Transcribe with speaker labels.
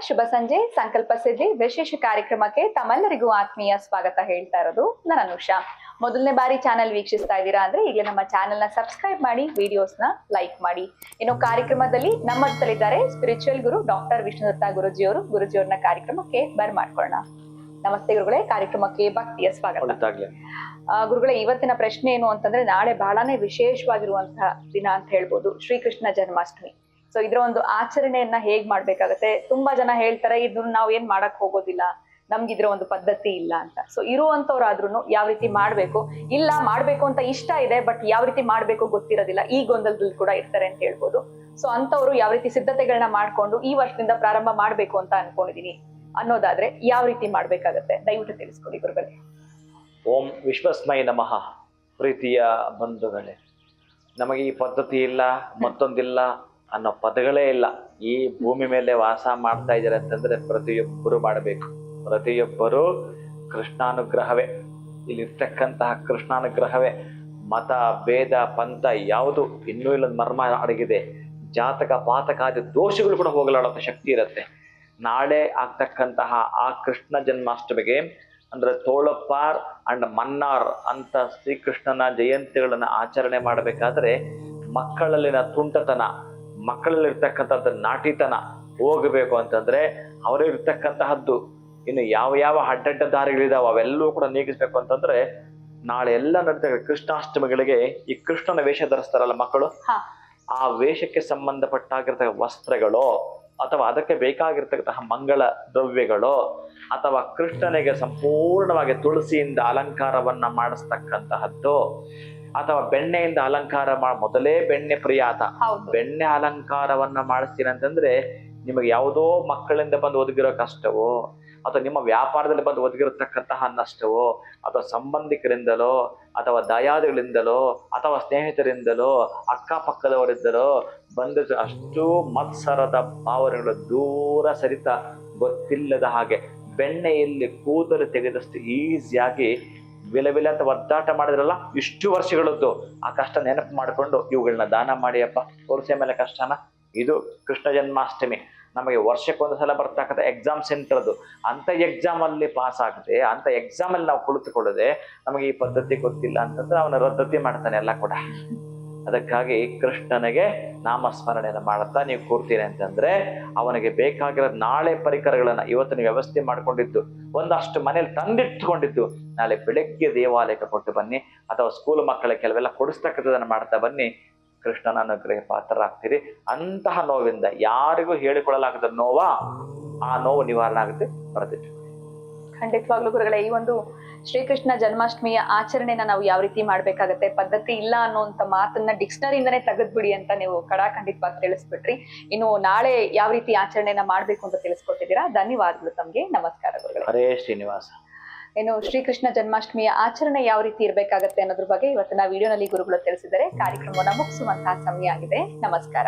Speaker 1: ಶುಭ ಸಂಜೆ. ಸಂಕಲ್ಪ ಸಿದ್ಧಿ ವಿಶೇಷ ಕಾರ್ಯಕ್ರಮಕ್ಕೆ ತಮ್ಮೆಲ್ಲರಿಗೂ ಆತ್ಮೀಯ ಸ್ವಾಗತ ಹೇಳ್ತಾ ಇರೋದು ನಾನು ಅನುಷಾ. ಮೊದಲನೇ ಬಾರಿ ಚಾನೆಲ್ ವೀಕ್ಷಿಸ್ತಾ ಇದ್ದೀರಾ ಅಂದ್ರೆ ಈಗಲೇ ನಮ್ಮ ಚಾನೆಲ್ ನ ಸಬ್ಸ್ಕ್ರೈಬ್ ಮಾಡಿ, ವಿಡಿಯೋಸ್ ನ ಲೈಕ್ ಮಾಡಿ. ಇನ್ನು ಕಾರ್ಯಕ್ರಮದಲ್ಲಿ ನಮ್ಮ ಜೊತೆಲಿದ್ದಾರೆ ಸ್ಪಿರಿಚುವಲ್ ಗುರು ಡಾಕ್ಟರ್ ವಿಷ್ಣುದತ್ತ ಗುರುಜಿಯವರನ್ನ ಕಾರ್ಯಕ್ರಮಕ್ಕೆ ಬರ್ಮಾಡ್ಕೊಳ್ಳೋಣ. ನಮಸ್ತೆ ಗುರುಗಳೇ, ಕಾರ್ಯಕ್ರಮಕ್ಕೆ ಭಕ್ತಿಯ ಸ್ವಾಗತ. ಗುರುಗಳೇ, ಇವತ್ತಿನ ಪ್ರಶ್ನೆ ಏನು ಅಂತಂದ್ರೆ, ನಾಳೆ ಬಹಳನೇ ವಿಶೇಷವಾಗಿರುವಂತಹ ದಿನ ಅಂತ ಹೇಳ್ಬೋದು, ಶ್ರೀಕೃಷ್ಣ ಜನ್ಮಾಷ್ಟಮಿ. ಸೊ ಇದ್ರ ಒಂದು ಆಚರಣೆಯನ್ನ ಹೇಗ್ ಮಾಡ್ಬೇಕಾಗತ್ತೆ? ತುಂಬಾ ಜನ ಹೇಳ್ತಾರೆ ಇದನ್ನ ನಾವ್ ಏನ್ ಮಾಡಕ್ ಹೋಗೋದಿಲ್ಲ, ನಮ್ಗಿದ್ರ ಒಂದು ಪದ್ಧತಿ ಇಲ್ಲ ಅಂತ. ಸೊ ಇರುವಂತವ್ರಾದ್ರೂ ಯಾವ ರೀತಿ ಮಾಡ್ಬೇಕು, ಇಲ್ಲ ಮಾಡ್ಬೇಕು ಅಂತ ಇಷ್ಟ ಇದೆ ಬಟ್ ಯಾವ ರೀತಿ ಮಾಡ್ಬೇಕು ಗೊತ್ತಿರೋದಿಲ್ಲ, ಈ ಗೊಂದಲದಲ್ಲಿ ಕೂಡ ಇರ್ತಾರೆ ಅಂತ ಹೇಳ್ಬೋದು. ಸೊ ಅಂತವ್ರು ಯಾವ ರೀತಿ ಸಿದ್ಧತೆಗಳನ್ನ ಮಾಡ್ಕೊಂಡು ಈ ವರ್ಷದಿಂದ ಪ್ರಾರಂಭ ಮಾಡ್ಬೇಕು ಅಂತ ಅನ್ಕೊಂಡಿದೀನಿ ಅನ್ನೋದಾದ್ರೆ ಯಾವ ರೀತಿ ಮಾಡ್ಬೇಕಾಗತ್ತೆ, ದಯವಿಟ್ಟು ತಿಳಿಸ್ಕೊಡಿ ಗುರುಗಳೇ.
Speaker 2: ಓಂ ವಿಶ್ವಸ್ಮೈ ನಮಃ. ಪ್ರೀತಿಯ ಬಂಧುಗಳೇ, ನಮಗೆ ಈ ಪದ್ಧತಿ ಇಲ್ಲ, ಮತ್ತೊಂದಿಲ್ಲ ಅನ್ನೋ ಪದಗಳೇ ಇಲ್ಲ. ಈ ಭೂಮಿ ಮೇಲೆ ವಾಸ ಮಾಡ್ತಾ ಇದ್ದಾರೆ ಅಂತಂದ್ರೆ ಪ್ರತಿಯೊಬ್ಬರು ಮಾಡಬೇಕು. ಪ್ರತಿಯೊಬ್ಬರು ಕೃಷ್ಣಾನುಗ್ರಹವೇ, ಇಲ್ಲಿರ್ತಕ್ಕಂತಹ ಕೃಷ್ಣಾನುಗ್ರಹವೇ. ಮತ ಭೇದ ಪಂಥ ಯಾವುದು ಇನ್ನೂ ಇಲ್ಲೊಂದು ಮರ್ಮ ಅಡಗಿದೆ. ಜಾತಕ ಪಾತಕಾದಿ ದೋಷಗಳು ಕೂಡ ಹೋಗಲಾಡೋ ಶಕ್ತಿ ಇರುತ್ತೆ. ನಾಳೆ ಆಗ್ತಕ್ಕಂತಹ ಆ ಕೃಷ್ಣ ಜನ್ಮಾಷ್ಟಮಿಗೆ ಅಂದ್ರೆ ತೋಳಪ್ಪಾರ್ ಅಂಡ್ ಮನ್ನಾರ್ ಅಂತ ಶ್ರೀಕೃಷ್ಣನ ಜಯಂತಿಗಳನ್ನ ಆಚರಣೆ ಮಾಡಬೇಕಾದ್ರೆ ಮಕ್ಕಳಲ್ಲಿನ ತುಂಟತನ, ಮಕ್ಕಳಲ್ಲಿರ್ತಕ್ಕಂಥದ್ದು ನಾಟಿತನ ಹೋಗಬೇಕು ಅಂತಂದ್ರೆ ಅವರಿರ್ತಕ್ಕಂತಹದ್ದು ಇನ್ನು ಯಾವ ಯಾವ ಅಡ್ಡಡ್ಡ ದಾರಿಗಳಿದಾವ ಅವೆಲ್ಲವೂ ಕೂಡ ನೀಗಿಸ್ಬೇಕು ಅಂತಂದ್ರೆ ನಾಳೆ ಎಲ್ಲ ನಡೀತಕ್ಕ ಕೃಷ್ಣಾಷ್ಟಮಿಗಳಿಗೆ ಈ ಕೃಷ್ಣನ ವೇಷ ಧರಿಸ್ತಾರಲ್ಲ ಮಕ್ಕಳು, ಆ ವೇಷಕ್ಕೆ ಸಂಬಂಧಪಟ್ಟಾಗಿರ್ತಕ್ಕ ವಸ್ತ್ರಗಳು ಅಥವಾ ಅದಕ್ಕೆ ಬೇಕಾಗಿರ್ತಕ್ಕಂತಹ ಮಂಗಳ ದ್ರವ್ಯಗಳು ಅಥವಾ ಕೃಷ್ಣನಿಗೆ ಸಂಪೂರ್ಣವಾಗಿ ತುಳಸಿಯಿಂದ ಅಲಂಕಾರವನ್ನ ಮಾಡಿಸ್ತಕ್ಕಂತಹದ್ದು ಅಥವಾ ಬೆಣ್ಣೆಯಿಂದ ಅಲಂಕಾರ ಮೊದಲೇ ಬೆಣ್ಣೆ ಪ್ರಿಯಾತ, ಬೆಣ್ಣೆ ಅಲಂಕಾರವನ್ನ ಮಾಡಿಸ್ತೀನಿ ಅಂತಂದ್ರೆ ನಿಮಗೆ ಯಾವುದೋ ಮಕ್ಕಳಿಂದ ಬಂದು ಒದಗಿರೋ ಕಷ್ಟವೋ ಅಥವಾ ನಿಮ್ಮ ವ್ಯಾಪಾರದಲ್ಲಿ ಬಂದು ಒದಗಿರತಕ್ಕಂತಹ ನಷ್ಟವೋ ಅಥವಾ ಸಂಬಂಧಿಕರಿಂದಲೋ ಅಥವಾ ದಯಾದಿಗಳಿಂದಲೋ ಅಥವಾ ಸ್ನೇಹಿತರಿಂದಲೋ ಅಕ್ಕಪಕ್ಕದವರಿದ್ದಲೋ ಬಂದ ಅಷ್ಟು ಮತ್ಸರದ ಭಾವನೆಗಳು ದೂರ ಸರಿತ ಗೊತ್ತಿಲ್ಲದ ಹಾಗೆ ಬೆಣ್ಣೆಯಲ್ಲಿ ಕೂದಲು ತೆಗೆದಷ್ಟು ಈಸಿಯಾಗಿ ವಿಲ ಅಂತ ಒದ್ದಾಟ ಮಾಡಿದ್ರಲ್ಲ ಇಷ್ಟು ವರ್ಷಗಳದ್ದು ಆ ಕಷ್ಟ ನೆನಪು ಮಾಡಿಕೊಂಡು ಇವುಗಳನ್ನ ದಾನ ಮಾಡಿಯಪ್ಪ, ತೋರಿಸೆ ಮೇಲೆ ಕಷ್ಟನ. ಇದು ಕೃಷ್ಣ ಜನ್ಮಾಷ್ಟಮಿ ನಮಗೆ ವರ್ಷಕ್ಕೊಂದು ಸಲ ಬರ್ತಕ್ಕಂಥ ಎಕ್ಸಾಮ್ ಸೆಂಟರ್ದು. ಅಂತ ಎಕ್ಸಾಮ್ ಅಲ್ಲಿ ಪಾಸ್ ಆಗದೆ, ಅಂತ ಎಕ್ಸಾಮ್ ಅಲ್ಲಿ ನಾವು ಕುಳಿತುಕೊಳ್ಳದೆ ನಮಗೆ ಈ ಪದ್ಧತಿ ಗೊತ್ತಿಲ್ಲ ಅಂತಂದ್ರೆ ಅವನ ರದ್ದತಿ ಮಾಡ್ತಾನೆ ಎಲ್ಲ ಕೂಡ. ಅದಕ್ಕಾಗಿ ಕೃಷ್ಣನಿಗೆ ನಾಮಸ್ಮರಣೆಯನ್ನು ಮಾಡುತ್ತಾ ನೀವು ಕೂರ್ತೀರಿ ಅಂತಂದ್ರೆ ಅವನಿಗೆ ಬೇಕಾಗಿರೋ ನಾಳೆ ಪರಿಕರಗಳನ್ನ ಇವತ್ತು ನೀವು ವ್ಯವಸ್ಥೆ ಮಾಡ್ಕೊಂಡಿದ್ದು ಒಂದಷ್ಟು ಮನೇಲಿ ತಂದಿಟ್ಕೊಂಡಿದ್ದು ನಾಳೆ ಬೆಳಗ್ಗೆ ದೇವಾಲಯಕ್ಕೆ ಕೊಟ್ಟು ಬನ್ನಿ ಅಥವಾ ಸ್ಕೂಲ್ ಮಕ್ಕಳಿಗೆ ಕೆಲವೆಲ್ಲ ಕೊಡಿಸ್ತಕ್ಕಂಥದನ್ನ ಮಾಡ್ತಾ ಬನ್ನಿ. ಕೃಷ್ಣನ ಅನುಗ್ರಹ ಪಾತ್ರರಾಗ್ತೀರಿ. ಅಂತಹ ನೋವಿಂದ ಯಾರಿಗೂ ಹೇಳಿಕೊಳ್ಳಲಾಗದ ನೋವಾ ಆ ನೋವು ನಿವಾರಣೆ ಆಗುತ್ತೆ. ಬರೆದಿಟ್ಟು
Speaker 1: ಖಂಡಿತವಾಗ್ಲೂ ಗುರುಗಳೇ, ಈ ಒಂದು ಶ್ರೀಕೃಷ್ಣ ಜನ್ಮಾಷ್ಟಮಿಯ ಆಚರಣೆನ ನಾವು ಯಾವ ರೀತಿ ಮಾಡ್ಬೇಕಾಗತ್ತೆ, ಪದ್ಧತಿ ಇಲ್ಲ ಅನ್ನುವಂತ ಮಾತನ್ನ ಡಿಕ್ಷನರಿಯಿಂದನೇ ತೆಗೆದ್ಬಿಡಿ ಅಂತ ನೀವು ಖಂಡಿತವಾಗಿ ತಿಳಿಸ್ಬಿಟ್ರಿ. ಇನ್ನು ನಾಳೆ ಯಾವ ರೀತಿ ಆಚರಣೆನ ಮಾಡ್ಬೇಕು ಅಂತ ತಿಳಿಸ್ಕೊಟ್ಟಿದ್ದೀರಾ. ಧನ್ಯವಾದಗಳು ತಮ್ಗೆ. ನಮಸ್ಕಾರ ಗುರುಗಳೇ.
Speaker 2: ಹರೇ ಶ್ರೀನಿವಾಸ.
Speaker 1: ಇನ್ನು ಶ್ರೀಕೃಷ್ಣ ಜನ್ಮಾಷ್ಟಮಿಯ ಆಚರಣೆ ಯಾವ ರೀತಿ ಇರ್ಬೇಕಾಗತ್ತೆ ಅನ್ನೋದ್ರ ಬಗ್ಗೆ ಇವತ್ತಿನ ವಿಡಿಯೋನಲ್ಲಿ ಗುರುಗಳು ತಿಳಿಸಿದರೆ ಕಾರ್ಯಕ್ರಮವನ್ನ ಮುಗಿಸುವಂತಹ ಸಮಯ ಆಗಿದೆ. ನಮಸ್ಕಾರ.